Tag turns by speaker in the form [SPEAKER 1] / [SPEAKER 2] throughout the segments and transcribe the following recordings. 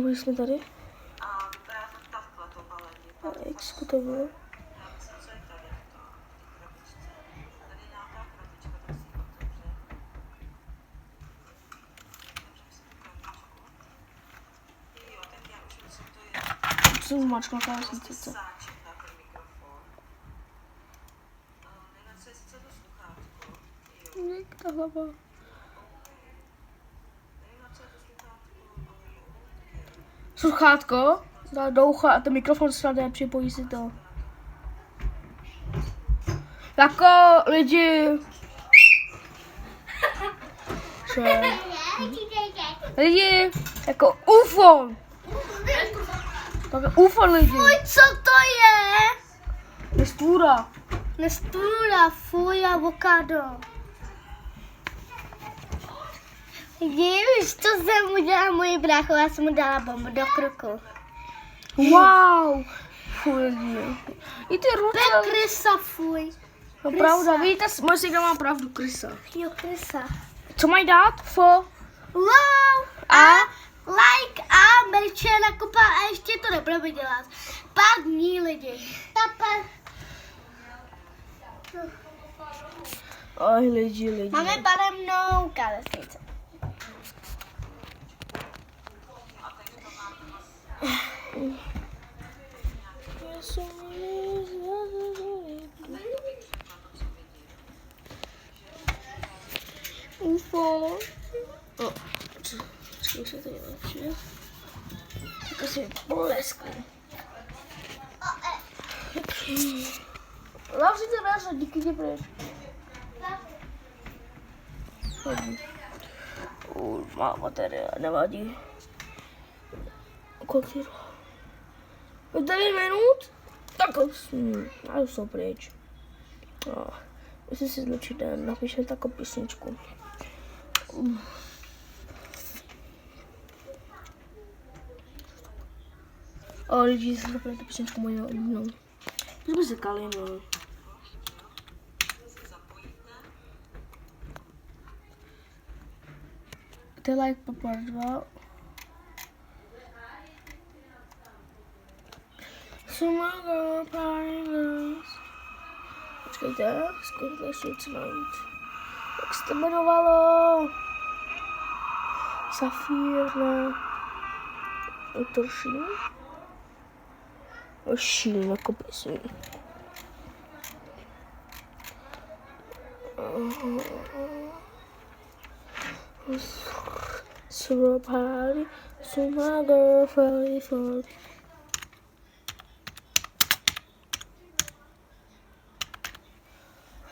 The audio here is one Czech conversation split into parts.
[SPEAKER 1] Byli jsme tady. Xku to bylo. Jsem zmačkla klávesnice. Jak ta hlava. Sluchátko, dá do ucha a ten mikrofon snadé, připojí si to. Jako lidi. Lidi, jako UFO. Tak UFO lidi.
[SPEAKER 2] Fuj, co to je?
[SPEAKER 1] Nestvůra.
[SPEAKER 2] Nestvůra, fuj, avokádo. Víš, co jsem udělala moji bráchu, já jsem mu dala bombu do krku.
[SPEAKER 1] Wow. Fuj lidi. I ty ruce.
[SPEAKER 2] To je krysa, fuj.
[SPEAKER 1] No pravda, víte, moje sigla má pravdu, krysa.
[SPEAKER 2] Jo, krysa.
[SPEAKER 1] Co mají dát? Fo.
[SPEAKER 2] Wow. A like a merče nakupa a ještě to nebudeme dělat. Pár dní lidi.
[SPEAKER 1] Aj lidi.
[SPEAKER 2] Máme barevnou klávesnici.
[SPEAKER 1] UFO. Počkej, se to je lepší. Tak asi poleskne. Zavři to dveře, díky ti pryč. Má baterie, nevadí. Kolik je? 9 minut? Tak já už jsem pryč. Jestli si zlučíte, napíšem takovou písničku. Lidi, jsem zapěl tu písničku moji oblíbenou. Když by se kalinu. To je like po part 2. Sumago party girls. Počkejte, zkusím ještě něco najít. Jak se to jmenovalo? Safír, ne. Utorší. Oší, jako písní. So party, so my girl party for.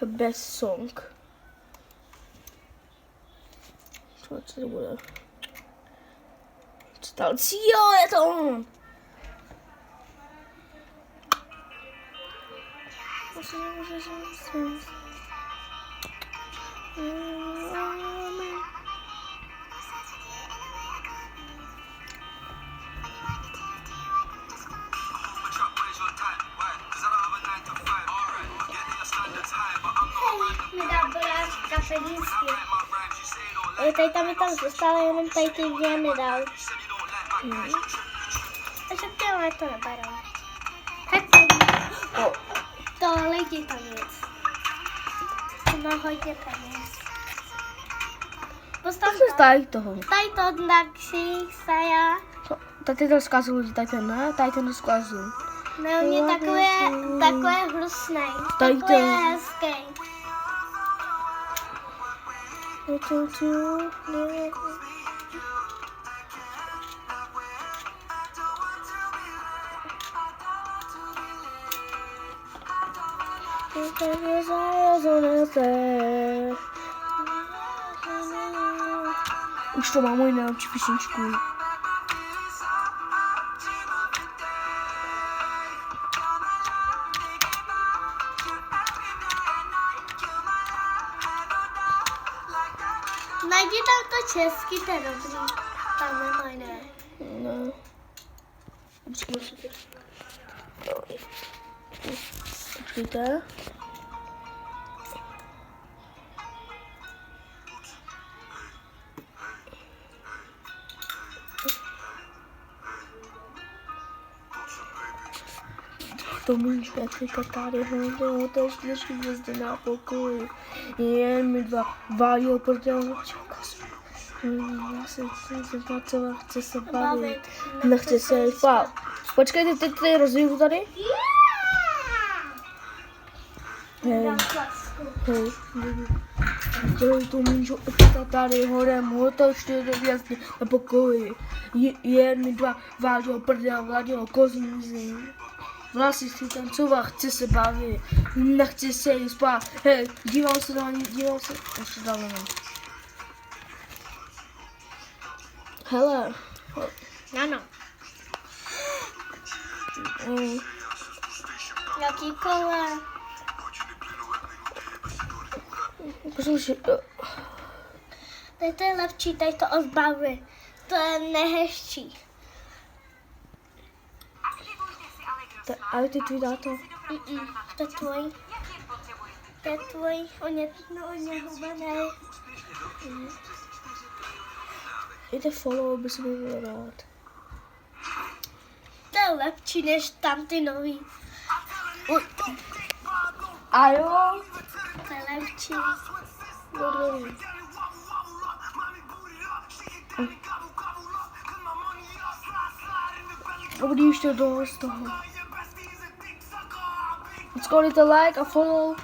[SPEAKER 1] Her best song. Co to bude? Stalci, jo, je to on.
[SPEAKER 2] Tady tam zůstala jenom tady ty dvě nedal. A že těhle to nepadá. To lidi tam nic. To má hodně peněz. Postav to.
[SPEAKER 1] Tady toho.
[SPEAKER 2] Tady to Daxi, Saja.
[SPEAKER 1] Tady to zkazil lidi, tady ten ne, tady ten zkazil.
[SPEAKER 2] Ne, on je takové hrusnej.
[SPEAKER 1] Tady
[SPEAKER 2] Takové
[SPEAKER 1] ten.
[SPEAKER 2] hezký.
[SPEAKER 1] Už to má můj nejlepší písničku.
[SPEAKER 2] Najdi tam to český, to je dobrý. Tam nemají, ne.
[SPEAKER 1] Ne. Počkejte. to můj Petrika tady hodil, hotel 4 hvězdy na pokoji. Jen mi dva válí prdel. Já se chci pracovat, chci se bavit. Nechci se jít spát. Počkejte, teď tady rozjedu tady. Hej, hej, dělej to můžu Petrika tady hodem, hotel 4 hvězdy na pokoji. Jen mi dva válí prdel, vládil kozmizí. Vlasy chci tancovat, chci se bavit, nechci se jít spát. Hej, dívám se na ní, dívám se. Ještě dále ne. Hele.
[SPEAKER 2] Ano. Jaký kole?
[SPEAKER 1] Poslouchej.
[SPEAKER 2] Tady to je lepší, tady to odbavy. To je nehezčí.
[SPEAKER 1] Ale ty tvůj dáto.
[SPEAKER 2] To je tvoj. To je tvoj. On je hubený.
[SPEAKER 1] Jde follow, by se mi bylo rád.
[SPEAKER 2] To je lepší než tam ty nový.
[SPEAKER 1] A jo?
[SPEAKER 2] To je lepší.
[SPEAKER 1] Dobrý. Dobrý, ještě dost toho. Let's go, dejte like a follow.